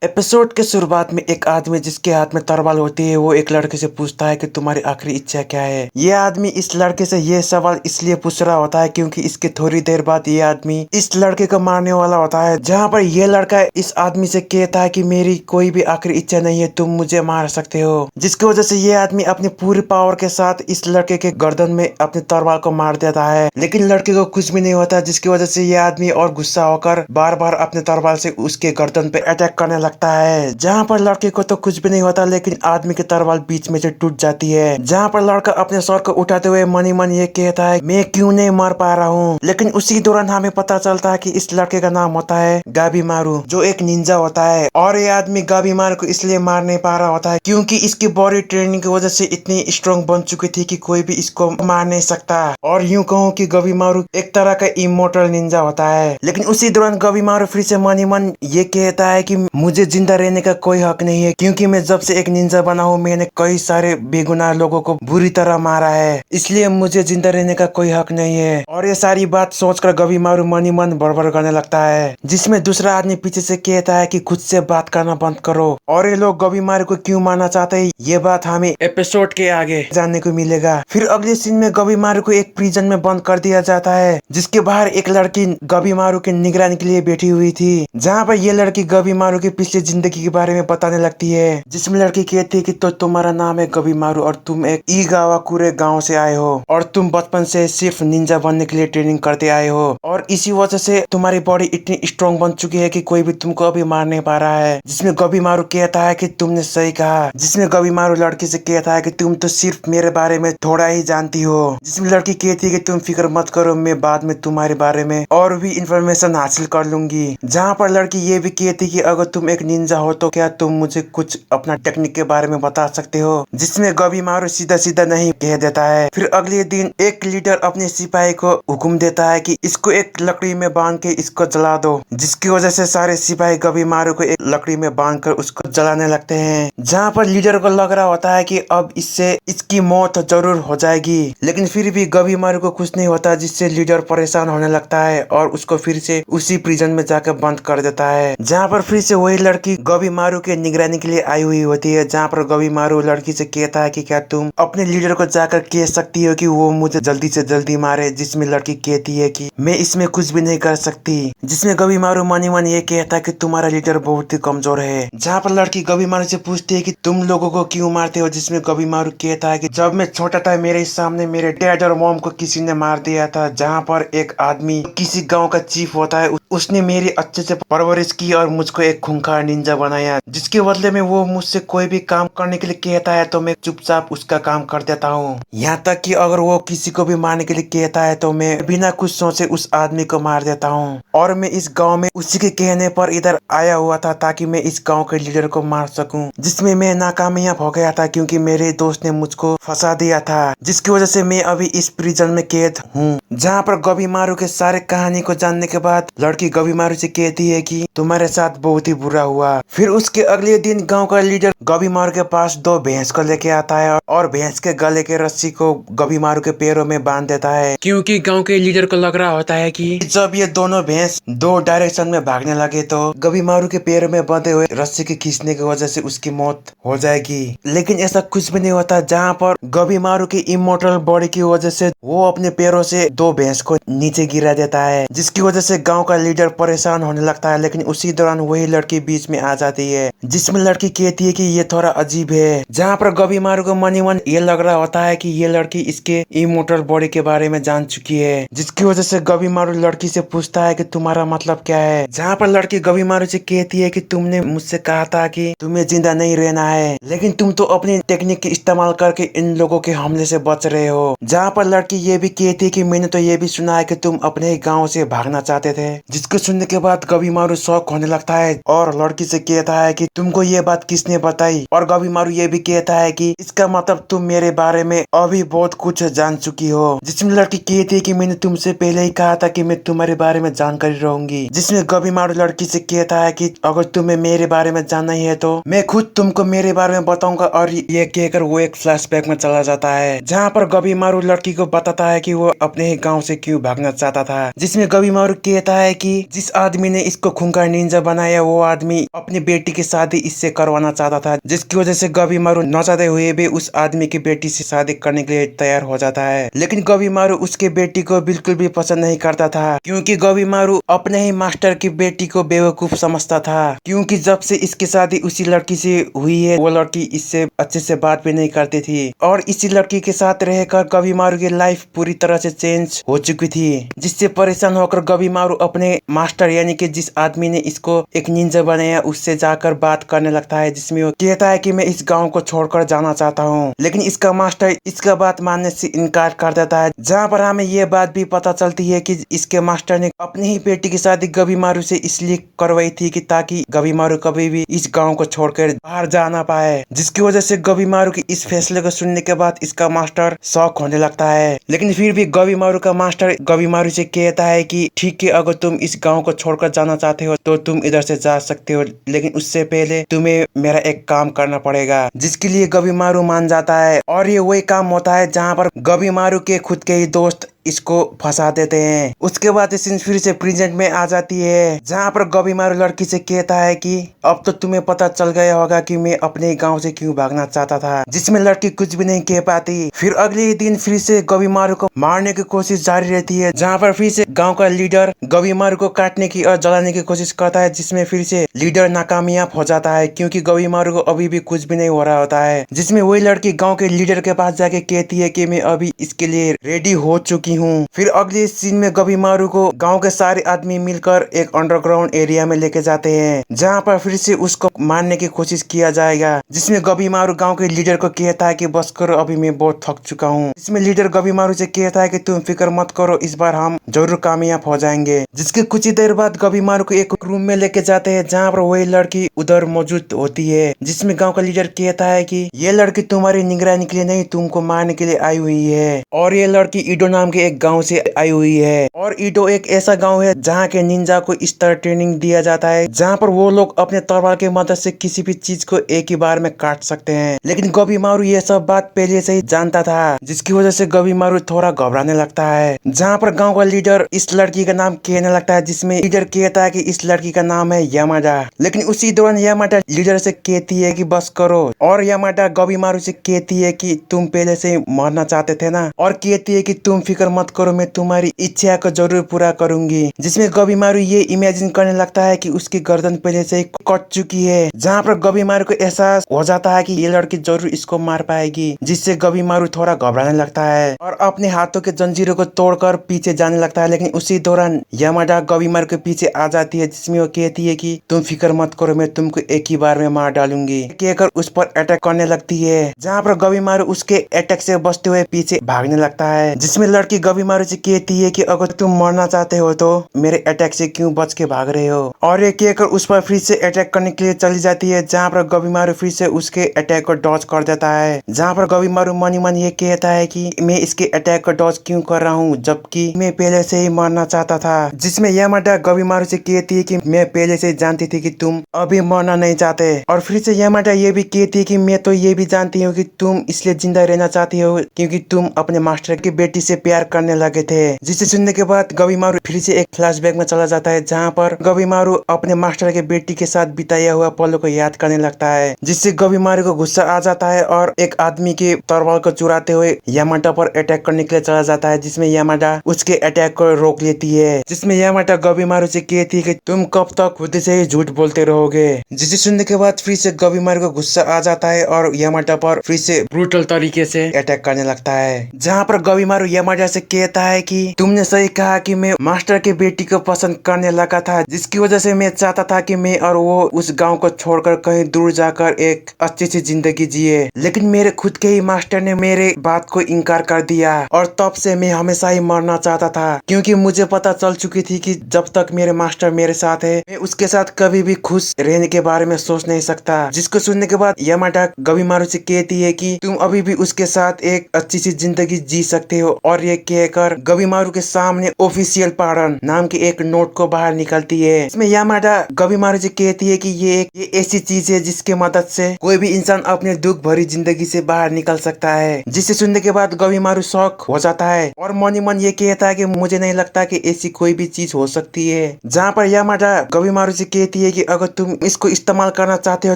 Episode के शुरुआत में एक आदमी जिसके हाथ में तलवार होती है वो एक लड़के से पूछता है कि तुम्हारी आखिरी इच्छा क्या है। ये आदमी इस लड़के से ये सवाल इसलिए पूछ रहा होता है क्योंकि इसके थोड़ी देर बाद ये आदमी इस लड़के को मारने वाला होता है। जहाँ पर ये लड़का इस आदमी से कहता है कि मेरी कोई भी आखिरी इच्छा नहीं है, तुम मुझे मार सकते हो। जिसकी वजह से ये आदमी अपनी पूरी पावर के साथ इस लड़के के गर्दन में अपने तलवार को मार देता है, लेकिन लड़के को कुछ भी नहीं होता। जिसकी वजह से ये आदमी और गुस्सा होकर बार बार अपने तलवार से उसके गर्दन पे अटैक करने लगता है। जहाँ पर लड़के को तो कुछ भी नहीं होता, लेकिन आदमी की तलवार बीच में से टूट जाती है। जहाँ पर लड़का अपने सर को उठाते हुए मनी मन ये कहता है मैं क्यों नहीं मार पा रहा हूँ। लेकिन उसी दौरान हमें पता चलता है कि इस लड़के का नाम होता है गाबीमारू, जो एक निंजा होता है। और ये आदमी गाबीमारू को इसलिए मार नहीं पा रहा होता है क्योंकि इसकी बॉडी ट्रेनिंग की वजह से इतनी स्ट्रॉन्ग बन चुकी थी कि कोई भी इसको मार नहीं सकता। और यूं कहूँ कि गाबीमारू एक तरह का इमोर्टल निंजा होता है। लेकिन उसी दौरान गाबीमारू फिर से मनी मन ये कहता है कि मुझे जिंदा रहने का कोई हक नहीं है, क्योंकि मैं जब से एक निंजा बना हूँ मैंने कई सारे बेगुनाह लोगों को बुरी तरह मारा है, इसलिए मुझे जिंदा रहने का कोई हक नहीं है। और ये सारी बात सोचकर गाबीमारू मनी मन बड़बड़ करने लगता है, जिसमें दूसरा आदमी पीछे से कहता है कि खुद से बात करना बंद करो। और ये लोग गाबीमारू को क्यों मारना चाहते हैं ये बात हमें एपिसोड के आगे जानने को मिलेगा। फिर अगले सीन में गाबीमारू को एक प्रिजन में बंद कर दिया जाता है, जिसके बाहर एक लड़की गाबीमारू की निगरानी के लिए बैठी हुई थी। जहाँ पर ये लड़की गाबीमारू की पिछली जिंदगी के बारे में बताने लगती है, जिसमें लड़की कहती है कि तो तुम्हारा नाम है गाबीमारू और तुम एक ईगावाकुरे गांव से आए हो और तुम बचपन से सिर्फ निंजा बनने के लिए ट्रेनिंग करते आए हो, और इसी वजह से तुम्हारी बॉडी इतनी स्ट्रॉन्ग बन चुकी है कि कोई भी तुमको अभी मार नहीं पा रहा है। जिसमें गाबीमारू कहता है कि तुमने सही कहा। जिसमें गाबीमारू लड़की से कहता है कि तुम तो सिर्फ मेरे बारे में थोड़ा ही जानती हो। जिसमें लड़की कहती है कि तुम फिक्र मत करो, मैं बाद में तुम्हारे बारे में और भी इंफॉर्मेशन हासिल कर लूंगी। जहाँ पर लड़की ये भी कहती है कि अगर तुम एक निंजा हो तो क्या तुम मुझे कुछ अपना टेक्निक के बारे में बता सकते हो। जिसमें गाबीमारू सीधा सीधा नहीं कह देता है। फिर अगले दिन एक लीडर अपने सिपाही को हुक्म देता है कि इसको एक लकड़ी में बांध के इसको जला दो, जिसकी वजह से सारे सिपाही गाबीमारू को एक लकड़ी में बांध कर उसको जलाने लगते हैं। जहाँ पर लीडर को लग रहा होता है कि अब इससे इसकी मौत जरूर हो जाएगी, लेकिन फिर भी गाबीमारू को कुछ नहीं होता, जिससे लीडर परेशान होने लगता है और उसको फिर से उसी प्रिजन में जाकर बंद कर देता है। जहाँ पर फिर से वही लड़की गाबीमारू के निगरानी के लिए आई हुई होती है। जहाँ पर गाबीमारू लड़की से कहता है कि क्या तुम अपने लीडर को जाकर कह सकती हो कि वो मुझे जल्दी से जल्दी मारे। जिसमें लड़की कहती है कि मैं इसमें कुछ भी नहीं कर सकती। जिसमें गाबीमारू मनी मन ये कहता है कि तुम्हारा लीडर बहुत ही कमजोर है। जहाँ पर लड़की गाबीमारू से पूछती है कि तुम लोगों को क्यों मारते हो। जिसमें गाबीमारू कहता है कि जब मैं छोटा था मेरे सामने मेरे डैड और मॉम को किसी ने मार दिया था। जहाँ पर एक आदमी किसी गाँव का चीफ होता है, उसने मेरी अच्छे से परवरिश की और मुझको एक खूंखार निंजा बनाया। जिसके बदले में वो मुझसे कोई भी काम करने के लिए कहता है तो मैं चुपचाप उसका काम कर देता हूँ। यहाँ तक कि अगर वो किसी को भी मारने के लिए कहता है तो मैं बिना कुछ सोचे उस आदमी को मार देता हूँ। और मैं इस गांव में उसी के कहने पर इधर आया हुआ था ताकि मैं इस गांव के लीडर को मार सकूं। जिसमें मैं नाकामयाब हो गया था क्योंकि मेरे दोस्त ने मुझको फंसा दिया था, जिसकी वजह से मैं अभी इस प्रिजन में कैद हूँ। जहाँ पर गाबीमारू के सारे कहानी को जानने के बाद लड़की गाबीमारू से कहती है कि तुम्हारे साथ बहुत ही बुरा हुआ। फिर उसके अगले दिन गांव का लीडर गाबीमारू के पास दो भैंस को लेके आता है और भैंस के गले के रस्सी को गाबीमारू के पैरों में बांध देता है, क्योंकि गांव के लीडर को लग रहा होता है कि जब ये दोनों भैंस दो डायरेक्शन में भागने लगे तो गाबीमारू के पैरों में बंधे हुए रस्सी के खींचने की वजह से उसकी मौत हो जाएगी। लेकिन ऐसा कुछ भी नहीं होता। जहाँ पर गाबीमारू की इमोर्टल बॉडी की वजह से वो अपने पैरों से दो भैंस को नीचे गिरा देता है, जिसकी वजह से गांव का लीडर परेशान होने लगता है। लेकिन उसी दौरान वही लड़की बीच में आ जाती है, जिसमें लड़की कहती है कि ये थोड़ा अजीब है। जहाँ पर गाबीमारू को मनी मन ये लग रहा होता है कि ये लड़की इसके इमोर्टल बॉडी के बारे में जान चुकी है, जिसकी वजह से गाबीमारू लड़की से पूछता है कि तुम्हारा मतलब क्या है। जहाँ पर लड़की गाबीमारू से कहती है कि तुमने मुझसे कहा था कि तुम्हें जिंदा नहीं रहना है, लेकिन तुम तो अपनी टेक्निक के इस्तेमाल करके इन लोगों के हमले से बच रहे हो। जहाँ पर लड़की ये भी कहती है कि मैंने तो ये भी सुना है कि तुम अपने ही गाँव से भागना चाहते थे। जिसको सुनने के बाद गाबीमारू शौक होने लगता है और लड़की से कहता है कि तुमको ये बात किसने बताई। और गाबीमारू ये भी कहता है कि इसका मतलब तुम मेरे बारे में अभी बहुत कुछ जान चुकी हो। जिसमें लड़की कहती है कि मैंने तुमसे पहले ही कहा था कि मैं तुम्हारे बारे में जानकारी रहूंगी। जिसमें गाबीमारू लड़की से कहता है कि अगर तुम्हें मेरे बारे में जानना ही है तो मैं खुद तुमको मेरे बारे में बताऊंगा। और ये कहकर वो एक फ्लैशबैक में चला जाता है, जहाँ पर गाबीमारू लड़की को बताता है कि वो अपने ही गाँव से क्यों भागना चाहता था। जिसमें गाबीमारू कहता है कि जिस आदमी ने इसको खूंखार निंजा बनाया वो आदमी आदमी अपनी बेटी की शादी इससे करवाना चाहता था, जिसकी वजह से गबीमारू न चाहते हुए भी उस आदमी की बेटी से शादी करने के लिए तैयार हो जाता है। लेकिन गबीमारू उसके बेटी को बिल्कुल भी पसंद नहीं करता था, क्योंकि गबीमारू अपने ही मास्टर की बेटी को बेवकूफ समझता था, क्योंकि जब से इसकी शादी उसी लड़की से हुई है वो लड़की इससे अच्छे से बात भी नहीं करती थी, और इसी लड़की के साथ रहकर गबीमारू की लाइफ पूरी तरह से चेंज हो चुकी थी। जिससे परेशान होकर गबीमारू अपने मास्टर यानी कि जिस आदमी ने इसको एक निंजा बनाया उससे जाकर बात करने लगता है, जिसमें वो कहता है कि मैं इस गांव को छोड़कर जाना चाहता हूँ। लेकिन इसका मास्टर इसका बात मानने से इनकार कर देता है, जहाँ पर हमें ये बात भी पता चलती है कि इसके मास्टर ने अपनी ही बेटी की शादी गबीमारू से इसलिए करवाई थी कि ताकि गबीमारू कभी भी इस गांव को छोड़कर बाहर जा ना पाए। जिसकी वजह से गबीमारू की इस फैसले को सुनने के बाद इसका मास्टर शॉक होने लगता है। लेकिन फिर भी गबीमारू का मास्टर गबीमारू से कहता है कि ठीक है, अगर तुम इस गांव को छोड़कर जाना चाहते हो तो तुम इधर से जा सकते हो, लेकिन उससे पहले तुम्हें मेरा एक काम करना पड़ेगा। जिसके लिए गबीमारू मान जाता है, और ये वही काम होता है जहाँ पर गबीमारू के खुद के ही दोस्त इसको फंसा देते हैं। उसके बाद सीन फिर से प्रेजेंट में आ जाती है, जहाँ पर गबीमारू लड़की से कहता है कि अब तो तुम्हें पता चल गया होगा कि मैं अपने गांव से क्यों भागना चाहता था, जिसमें लड़की कुछ भी नहीं कह पाती। फिर अगले ही दिन फिर से गबीमारू को मारने की कोशिश जारी रहती है, जहाँ पर फिर से गाँव का लीडर गबीमारू को काटने की और जलाने की कोशिश करता है, जिसमें फिर से लीडर नाकामयाब हो जाता है, क्योंकि गबीमारू को अभी भी कुछ भी नहीं हो रहा होता है। जिसमें वही लड़की गाँव के लीडर के पास जाके कहती है कि मैं अभी इसके लिए रेडी हो चुकी हूँ। फिर अगले सीन में गबीमारू को गांव के सारे आदमी मिलकर एक अंडरग्राउंड एरिया में लेके जाते हैं, जहां पर फिर से उसको मारने की कोशिश किया जाएगा। जिसमें गबीमारू गांव के लीडर को कहता है कि बस करो, अभी मैं बहुत थक चुका हूं। इसमें लीडर गबीमारू से कहता है कि तुम फिक्र मत करो, इस बार हम जरूर कामयाब हो जाएंगे। जिसके कुछ ही देर बाद गबीमारू को एक रूम में लेके जाते हैं, जहाँ पर वही लड़की उधर मौजूद होती है। जिसमें गाँव का लीडर कहता है कि ये लड़की तुम्हारी निगरानी के लिए नहीं, तुमको मारने के लिए आई हुई है, और ये लड़की ईडो नाम के एक गाँव से आई हुई है। और ईडो एक ऐसा गांव है जहाँ के निंजा को इस तरह ट्रेनिंग दिया जाता है, जहाँ पर वो लोग अपने तलवार की मदद से किसी भी चीज को एक ही बार में काट सकते हैं। लेकिन गबीमारू ये सब बात पहले से ही जानता था, जिसकी वजह से गबीमारू थोड़ा घबराने लगता है। जहाँ पर गाँव का लीडर इस लड़की का नाम कहने लगता है, जिसमें लीडर कहता है कि इस लड़की का नाम है यामाडा। लेकिन उसी दौरान यामाडा लीडर से कहती है कि बस करो, और यामाडा गबीमारू से कहती है कि तुम पहले से मरना चाहते थे ना, और कहती है कि तुम फिक्र मत करो, मैं तुम्हारी इच्छा को जरूर पूरा करूंगी। जिसमें गबीमारू ये इमेजिन करने लगता है कि उसकी गर्दन पहले से ही कट चुकी है, जहाँ पर गबीमारू को एहसास हो जाता है कि ये लड़की जरूर इसको मार पाएगी। जिससे गबीमारू थोड़ा घबराने लगता है और अपने हाथों के जंजीरों को तोड़कर पीछे जाने लगता है। लेकिन उसी दौरान यामाडा गबीमारू के पीछे आ जाती है, जिसमें वो कहती है कि तुम फिक्र मत करो, मैं तुमको एक ही बार में मार डालूंगी, कहकर उस पर अटैक करने लगती है। जहाँ पर गबीमारू उसके अटैक से बचते हुए पीछे भागने लगता है। जिसमें लड़की गबीमारू से कहती है कि अगर तुम मरना चाहते हो तो मेरे अटैक से क्यों बच के भाग रहे हो, और ये कहकर उस पर फिर से अटैक करने के लिए चली जाती है। जहाँ पर गबीमारू फिर से उसके अटैक को डॉज कर देता है, जहाँ पर गबीमारू मनी मन ये कहता है कि मैं इसके अटैक को डॉज क्यों कर रहा हूँ, जबकि मैं पहले से ही मरना चाहता था। जिसमें यामाडा गबीमारू से कहती है कि मैं पहले से जानती थी कि तुम अभी मरना नहीं चाहते, और फिर से यामाडा ये भी कहती है कि मैं तो ये भी जानती हूँ कि तुम इसलिए जिंदा रहना चाहती हो क्योंकि तुम अपने मास्टर की बेटी से प्यार करने लगे थे। जिसे सुनने के बाद गबीमारू फिर से एक फ्लैशबैक में चला जाता है, जहाँ पर गबीमारू अपने मास्टर के बेटी के साथ बिताया हुआ पलों को याद करने लगता है। जिससे गबीमारू को गुस्सा आ जाता है और एक आदमी के तलवार को चुराते हुए यामाडा पर अटैक करने के लिए चला जाता है, जिसमें यामाडा उसके अटैक को रोक लेती है। जिसमें यामाडा गबीमारू से कहती है कि तुम कब तक खुद से ही झूठ बोलते रहोगे। जिसे सुनने के बाद फिर से गबीमारू को गुस्सा आ जाता है और यामाडा पर फिर से ब्रूटल तरीके से अटैक करने लगता है। जहाँ पर गबीमारू यामाडा से कहता है कि तुमने सही कहा कि मैं मास्टर की बेटी को पसंद करने लगा था, जिसकी वजह से मैं चाहता था कि मैं और वो उस गांव को छोड़कर कहीं दूर जाकर एक अच्छी सी जिंदगी जिए। लेकिन मेरे खुद के ही मास्टर ने मेरे बात को इनकार कर दिया, और तब से मैं हमेशा ही मरना चाहता था, क्योंकि मुझे पता चल चुकी थी कि जब तक मेरे मास्टर मेरे साथ है मैं उसके साथ कभी भी खुश रहने के बारे में सोच नहीं सकता। जिसको सुनने के बाद यामाडा गबीमारू से कहती है कि तुम अभी भी उसके साथ एक अच्छी सी जिंदगी जी सकते हो, और ये कहकर गबीमारू के सामने ऑफिशियल पार्डन नाम के एक नोट को बाहर निकलती है। इसमें यामाडा गबीमारू से कहती है कि ये ऐसी चीज है जिसके मदद से कोई भी इंसान अपने दुख भरी जिंदगी से बाहर निकल सकता है। जिसे सुनने के बाद गबीमारू शॉक हो जाता है और मन ही मन ये कहता है कि मुझे नहीं लगता कि ऐसी कोई भी चीज हो सकती है। जहाँ पर यामाडा गबीमारू से कहती है कि अगर तुम इसको इस्तेमाल करना चाहते हो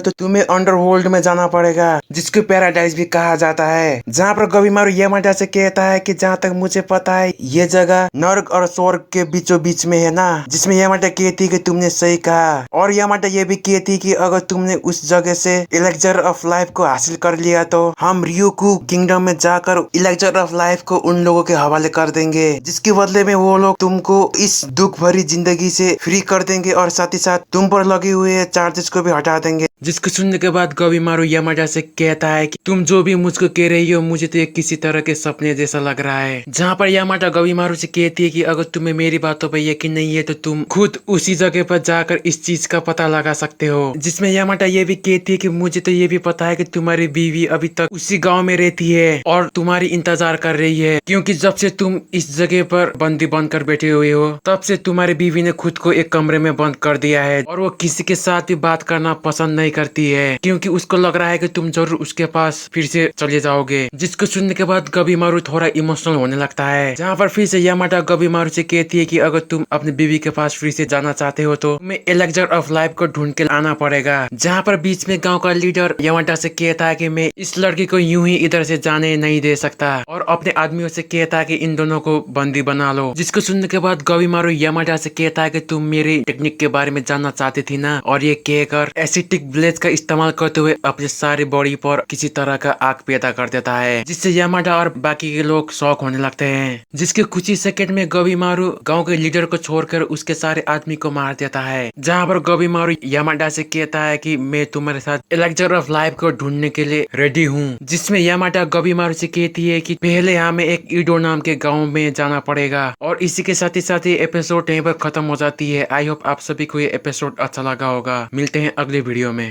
तो तुम्हें अंडरवर्ल्ड में जाना पड़ेगा, जिसको पैराडाइज भी कहा जाता है। जहाँ पर गबीमारू यामाडा से कहता है कि जहाँ तक मुझे पता है ये जगह नर्क और स्वर्ग के बीचों बीच में है ना। जिसमें यामाडा कहती है कि तुमने सही कहा, और यामाडा ये भी कहती है कि अगर तुमने उस जगह से इलेक्जर ऑफ लाइफ को हासिल कर लिया तो हम रियोकू किंगडम में जाकर इलेक्जर ऑफ लाइफ को उन लोगों के हवाले कर देंगे, जिसके बदले में वो लोग तुमको इस दुख भरी जिंदगी से फ्री कर देंगे और साथ ही साथ तुम पर लगे हुए चार्जेस को भी हटा देंगे। जिसको सुनने के बाद गबीमारू यामाडा से कहता है कि तुम जो भी मुझको कह रही हो मुझे तो एक किसी तरह के सपने जैसा लग रहा है। जहाँ पर यामाडा गबीमारू से कहती है कि अगर तुम्हें मेरी बातों पर यकीन नहीं है तो तुम खुद उसी जगह पर जाकर इस चीज का पता लगा सकते हो। जिसमें यामाडा ये भी कहती है कि मुझे तो ये भी पता है कि तुम्हारी बीवी अभी तक उसी गाँव में रहती है और तुम्हारी इंतजार कर रही है, क्योंकि जब से तुम इस जगह पर बंदी बनकर बैठे हुए हो तब से तुम्हारी बीवी ने खुद को एक कमरे में बंद कर दिया है और वो किसी के साथ भी बात करना पसंद नहीं करती है, क्योंकि उसको लग रहा है कि तुम जरूर उसके पास फिर से चले जाओगे। जिसको सुनने के बाद गबीमारू थोड़ा इमोशनल होने लगता है। जहाँ पर फिर से यामाडा गबीमारू से कहती है कि अगर तुम अपनी बीवी के पास फिर से जाना चाहते हो तो तुम्हें एलेक्जर ऑफ लाइफ को ढूंढ के आना पड़ेगा। जहाँ पर बीच में गाँव का लीडर यामाडा से कहता है कि मैं इस लड़की को यूं ही इधर से जाने नहीं दे सकता और अपने आदमियों से कहता है कि इन दोनों को बंदी बना लो। जिसको सुनने के बाद गबीमारू यामाडा से कहता है कि तुम मेरी टेक्निक के बारे में जानना चाहती थी ना, और ये कहकर एसिटिक ब्लेड का इस्तेमाल करते हुए अपने सारी बॉडी पर किसी तरह का आग पैदा कर देता है, जिससे यामाडा और बाकी के लोग शॉक होने लगते हैं। जिसके कुछ ही सेकंड में गबीमारू गांव के लीडर को छोड़कर उसके सारे आदमी को मार देता है। जहां पर गबीमारू यामाडा से कहता है कि मैं तुम्हारे साथ एलेक्जर ऑफ लाइफ को ढूंढने के लिए रेडी हूँ। जिसमें यामाडा गबीमारू से कहती है कि पहले हमें एक ईडो नाम के गाँव में जाना पड़ेगा। और इसी के साथ ही एपिसोड यहीं पर खत्म हो जाती है। आई होप आप सभी को ये एपिसोड अच्छा लगा होगा। मिलते हैं अगले वीडियो में।